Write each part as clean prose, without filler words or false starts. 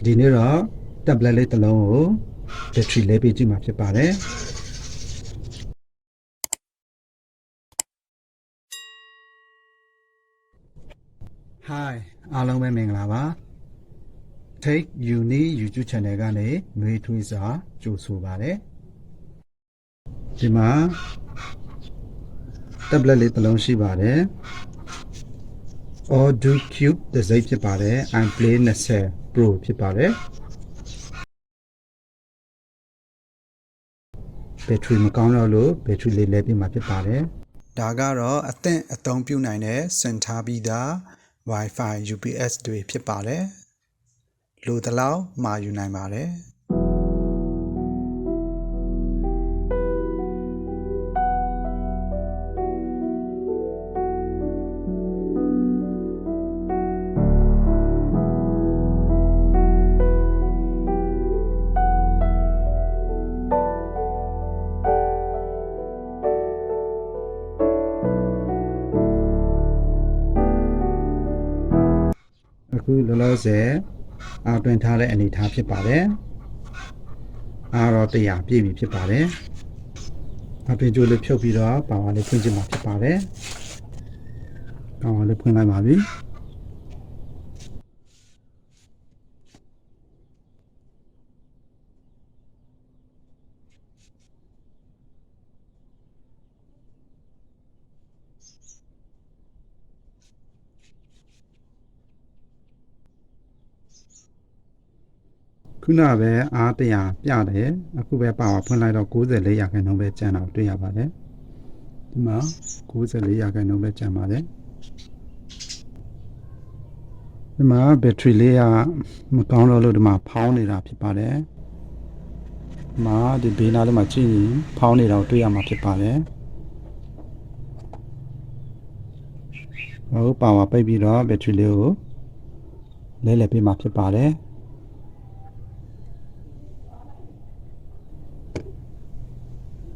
ဒီနေ့တော့ tablet လေးတစ်လုံးကို battery လဲပေးကြည့်မှာဖြစ်ပါတယ် Hi အားလုံးပဲမင်္ဂလာပါ Take Uni YouTube channel ကနေနှွေးထွေးစွာကြိုဆိုပါတယ်ဒီမှာ tablet လေးတစ်လုံးရှိပါတယ် Audio Cube တစ်စိတ်ဖြစ်ပါတယ် iplay 20 Pro ဖြစ်ပါတယ် battery မကောင်းတော့လို့ battery လေးလဲပေးမှာဖြစ်ပါတယ်ဒါကတော့အသင့်အသုံးပြုနိုင်တဲ့စင်ထားပြီးသား Wi-Fi UPS တွေဖြစ်ပါတယ်လိုတလောက်မှာယူနိုင်ပါတယ်အခုလောလောဆယ်အားတွင်ထားတဲ့အနေအထားဖြစ်ပါတယ်အားတော့100ပြည့်ပြီဖြစ်ပါတယ်အပြင်ကျိုးလေးဖြုတ်ပြီးတော့ပါဝါလေးဖွင့်ချင်မှာဖြစ်ပါတယ်ပါဝါလေးဖွင့်လိုက်ပါပြီခုနပဲအား100ပြတယ်အခုပဲပါဝါဖွင့်လိုက်တော့94ရာခိုင်နှုန်းပဲကျန်တော့တွေ့ရပါတယ်ဒီမှာ94ရာခိုင်နှုန်းပဲကျန်ပါတယ်ဒီမှာဘက်ထရီလေးကမကောင်းတော့လို့ဒီမှာဖောင်းနေတာဖြစ်ပါတယ်ဒီမှာဒီဘေးနားလေးမှာကြည့်ရင်ဖောင်းနေတာကိုတွေ့ရမှာဖြစ်ပါတယ်ဟုတ်ပါဝါပိတ်ပြီးတော့ဘက်ထရီလေးကိုလဲလှယ်ပေးမှာဖြစ်ပါတယ်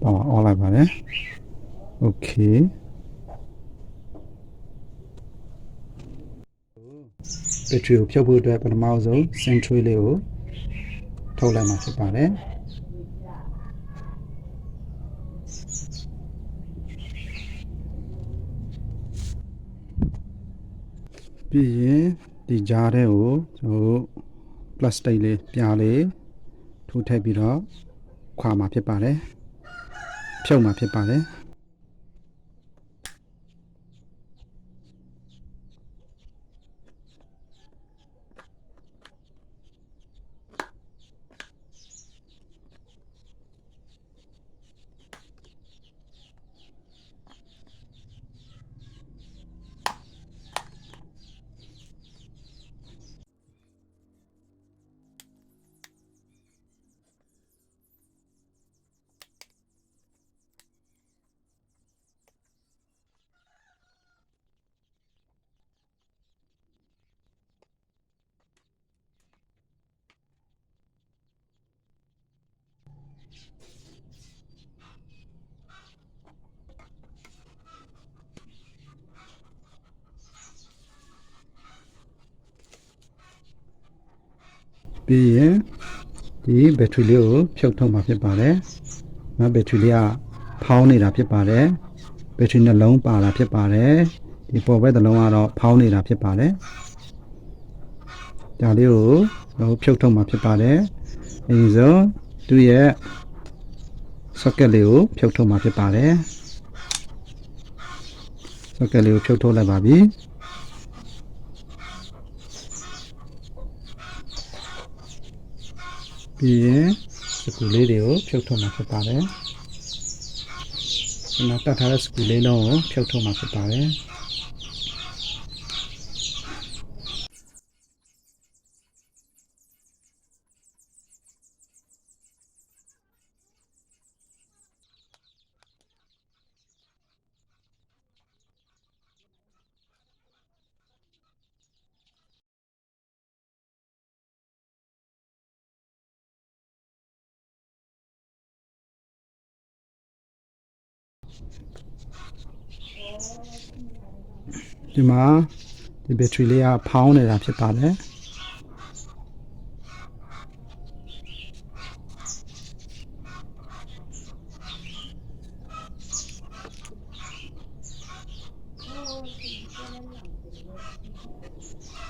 ပါဝါအော်လိုက်ပါတယ်โอเคဘက်ထရီကိုဖြုတ်ဖို့အတွက်ပထမဆုံးစင်ထရီလေးကိုထုတ်လိုက်မှာဖြစ်ပါတယ်ပြီးရင်ဒီကြားထဲကိုကျွန်တော်တို့ပလတ်စတစ်လေးပြားလေးထိုးထည့်ပြီးတော့ခွာမှာဖြစ်ပါတယ်ဖြုတ်မှာဖြစ်ပါတယ်ပြီးရင်ဒီဘက်ထရီလေးကိုဖြုတ်ထုတ်မှာဖြစ်ပါတယ်။နောက်ဘက်ထရီလေးကဖောင်းနေတာဖြစ်ပါတယ်။ဘက်ထရီနှလုံးပါတာဖြစ်ပါတယ်။ဒီပေါ်ဘက်တစ်လုံးကတော့ဖောင်းနေတာဖြစ်ပါတယ်။ဒါလေးကိုဖြုတ်ထုတ်မှာဖြစ်ပါတယ်။အရင်ဆုံးသူ့ရဲ့ socket လေးကိုဖြုတ်ထုတ်မှာဖြစ်ပါတယ်။ socket လေးကိုဖြုတ်ထုတ်လိုက်ပါပြီ။ပြီးရင်စကူလေးတွေကိုဖြုတ်ထုတ်မှာဖြစ်ပါတယ်။ဒီမှာတတ်ထားတဲ့စကူလေးလုံးကိုဖြုတ်ထုတ်မှာဖြစ်ပါတယ်။ဒီမှာဒီဘက်ထရီလေးကဖောင်းနေတာဖြစ်ပါတယ်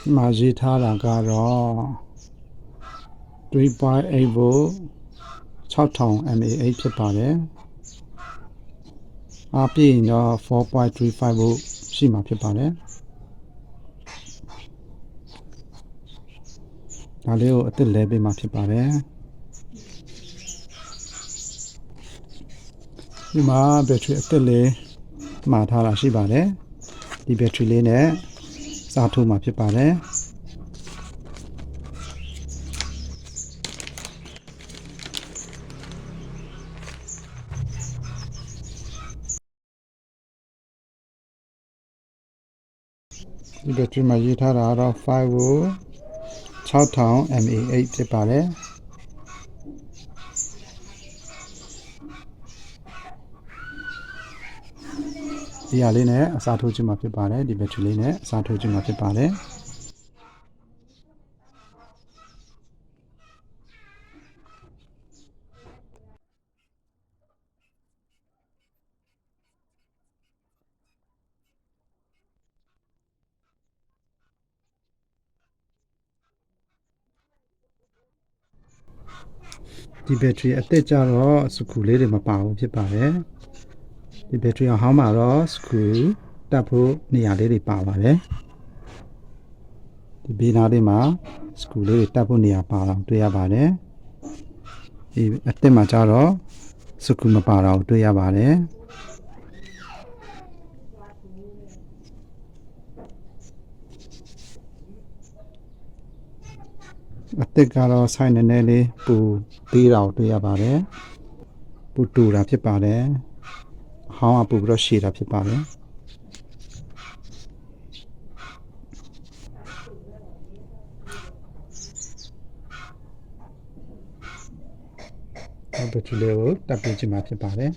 ဒီမှာရေးထားတာကတော့3.8 volt 6000 mAh ဖြစ်ပါတယ်အားပြည့်ရင်တော့4.35 volt ရှိမှာဖြစ်ပါတယ်ဒါလေးကိုအသစ်လဲပေးမှာဖြစ်ပါတယ်ဒီမှာဘက်ထရီအသစ်လေးမှာထားတာရှိပါတယ်ဒီဘက်ထရီလေးနဲ့စားထိုးမှာဖြစ်ပါတယ်ဒီဘက်ထရီမှာရေးထားတာတော့5 volt 6000 mAh ဖြစ်ပါတယ်ဒီဟာလေးနဲ့အစားထိုးခြင်းမှာဖြစ်ပါတယ်ဒီဘက်ထရီလေးနဲ့အစားထိုးခြင်းမှာဖြစ်ပါတယ်ဒီဘက်ထရီအသစ်ကြတော့စကူလေးတွေမပါဘူးဖြစ်ပါတယ်ဒီဘက်ထရီအောင်ဟောင်းမှာတော့စကူတက်ဖို့နေရာလေးတွေပါပါတယ်ဒီဘေးနားလေးမှာစကူလေးတွေတက်ဖို့နေရာပါအောင်တွေ့ရပါတယ်ဒီအသစ်မှာကြတော့စကူမပါတော့တွေ့ရပါတယ်အသစ်ကတော့ဆိုင်နည်းနည်းလေးပူသေးတာကိုတွေ့ရပါတယ်ပူတူတာဖြစ်ပါတယ်အဟောင်းကပူပြီးတော့ရှည်တာဖြစ်ပါတယ်ဘက်ထရီလေးကိုတက်ပေးခြင်းမှာဖြစ်ပါတယ်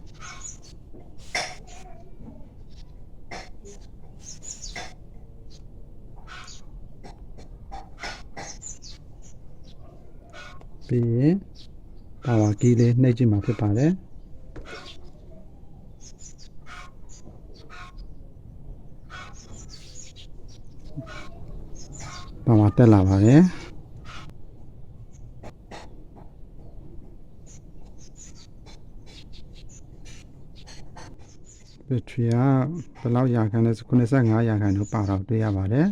ပြီးရင်ပါဝါကီးလေးနှိပ်ခြင်းမှာဖြစ်ပါတယ်ပါဝါတက်လာပါတယ်ဘက်ထရီကဘယ်လောက်ရာခိုင်နှုန်း95ရာခိုင်နှုန်းပါတော့တွေ့ရပါတယ်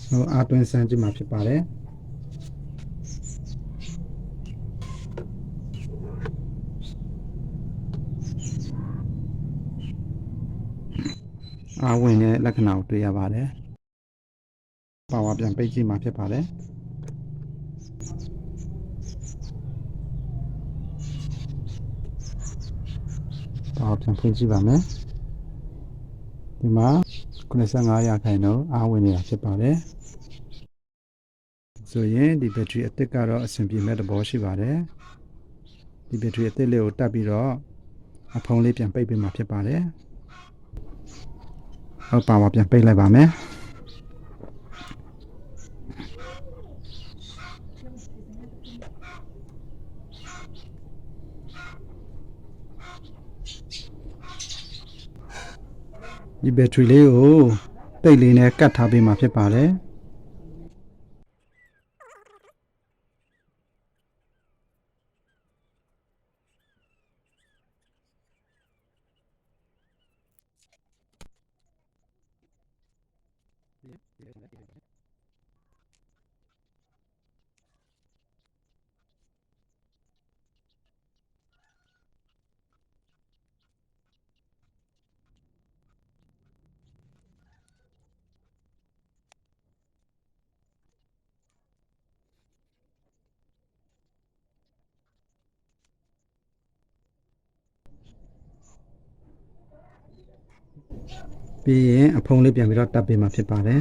ဟိုအားသွင်းစမ်းကြည့်မှာဖြစ်ပါတယ်အားဝင်တဲ့လက္ခဏာကိုတွေ့ရပါတယ်ပါဝါပြန်ပိတ်ကြည့်မှာဖြစ်ပါတယ်ပါဝါပြန်ဖွင့်ကြည့်ပါမယ်ဒီမှာ95ရာခိုင်နှုန်းအားဝင်နေတာဖြစ်ပါတယ်ဆိုရင်ဒီဘက်ထရီအသစ်ကတော့အဆင်ပြေမဲ့သဘောရှိပါတယ်ဒီဘက်ထရီအသစ်လေးကိုတက်ပြီးတော့အဖုံးလေးပြန်ပိတ်ပေးမှာဖြစ်ပါတယ်ဟုတ်ပါဝါပြန်ပိတ်လိုက်ပါမယ်ဒီဘက်ထရီလေးကိုတိတ်လေးနဲ့ကတ်ထားပေးမှာဖြစ်ပါတယ်ပြီးရင်အဖုံးလေးပြန်ပြီးတော့တက်ပေးမှာဖြစ်ပါတယ်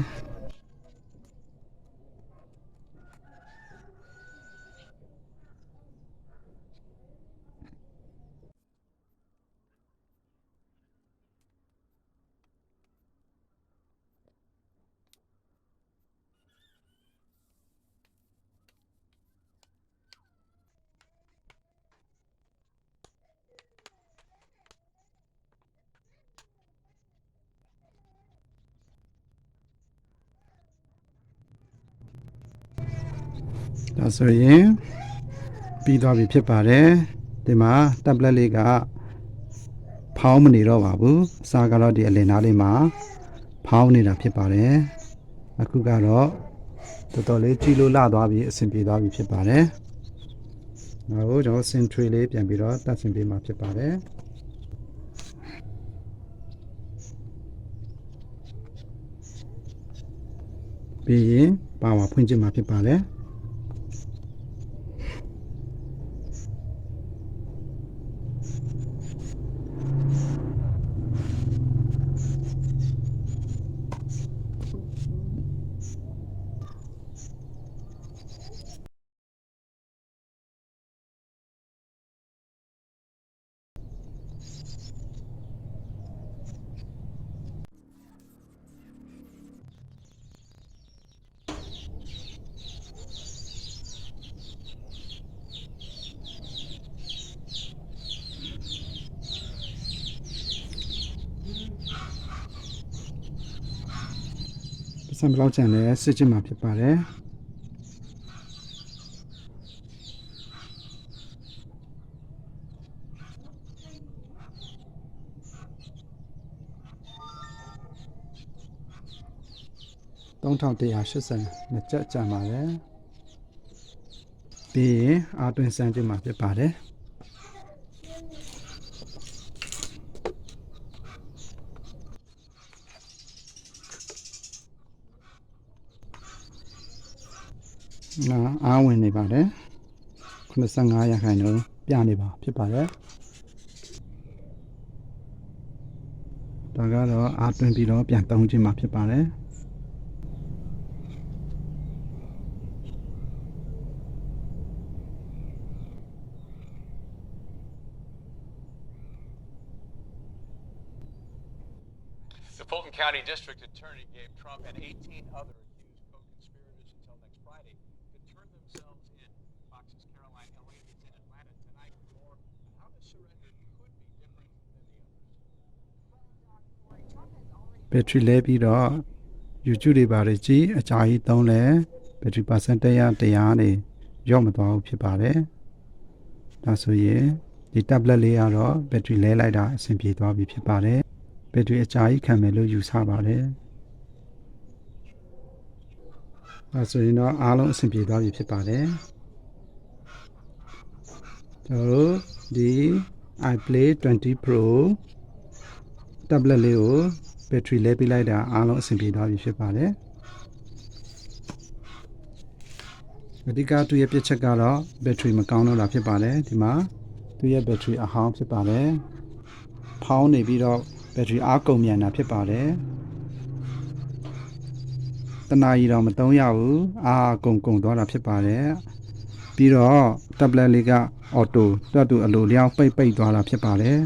ဒါဆိုရင်ပြီးသွားပြီဖြစ်ပါတယ်ဒီမှာ tablet လေးကဖောင်းမနေတော့ပါဘူးအစားကတော့ဒီအလင်သားလေးမှာဖောင်းနေတာဖြစ်ပါတယ်အခုကတော့တော်တော်လေးကြည့်လို့လာသွားပြီအဆင်ပြေသွားပြီဖြစ်ပါတယ်နောက်ကျွန်တော် sin tray လေးပြန်ပြီးတော့တက်ဆင်ပေးမှာဖြစ်ပါတယ်ပြီးရင်ပါဝါဖွင့်ကြည့်မှာဖြစ်ပါတယ်စံဘလောက်ချန်လဲစစ်ချင်မှာဖြစ်ပါတယ်3180ကြက်ကြံပါတယ်ပြီးရင်အာတွင်စမ်းချင်မှာဖြစ်ပါတယ်အားဝင်နေပါတယ်95ရာခိုင်နှုန်းပြနေပါဖြစ်ပါတယ်ဒါကတော့အားတွင်ပြီးတော့ပြန်သုံးခြင်းမှာဖြစ်ပါတယ် The Fulton County District Attorney gave Trump and 18 other accused co-conspirators until next Friday to turn themselves in. Fox's Caroline Elliott is in Atlanta tonight with more on how the surrender could be different than the others. ဘက်ထရီလဲပြီးတော့ YouTube တွေပါတယ်ကြည့်အကြာကြီးသုံးလဲဘက်ထရီ percentage တရားနေရော့မသွားဘူးဖြစ်ပါတယ်ဒါဆိုရင်ဒီ tablet လေးကတော့ဘက်ထရီလဲလိုက်တာအဆင်ပြေသွားပြီဖြစ်ပါတယ်ဘက်ထရီအကြာကြီးခံမယ်လို့ယူဆပါတယ်ဒါဆိုရင်တော့အားလုံးအဆင်ပြေသွားပြီဖြစ်ပါတယ်ကျွန်တော်တို့ဒီ iplay 20 pro tablet လေးကိုဘက်ထရီလဲပေးလိုက်တာအားလုံးအဆင်ပြေသွားပြီဖြစ်ပါတယ်အဓိကသူ့ရဲ့ပြချက်ကတော့ဘက်ထရီမကောင်းတော့တာဖြစ်ပါတယ်ဒီမှာသူ့ရဲ့ဘက်ထရီအဟောင်းဖြစ်ပါတယ်ဖောင်းနေပြီးတော့ဘက်ထရီအားကုန်မြန်တာဖြစ်ပါတယ်တနာရီတော့မသုံးရဘူးအားကုန်သွားတာဖြစ်ပါတယ်ပြီးတော့ tablet လေးက auto တွတ်တူအလိုလျောင်းပိတ်သွားတာဖြစ်ပါတယ်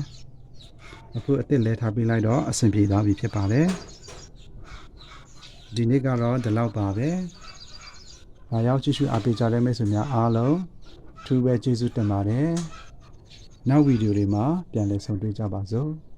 အခုအစ်စ်လဲထားပေးလိုက်တော့အဆင်ပြေသွားပြီဖြစ်ပါတယ်ဒီနေ့ကတော့ဒီလောက်ပါပဲ။အားရောက်ကြည့်ရှုအားပေးကြတဲ့မိတ်ဆွေများအားလုံးထူးပဲကျေးဇူးတင်ပါတယ်။နောက်ဗီဒီယိုတွေမှာပြန်လည်ဆုံတွေ့ကြပါစို့။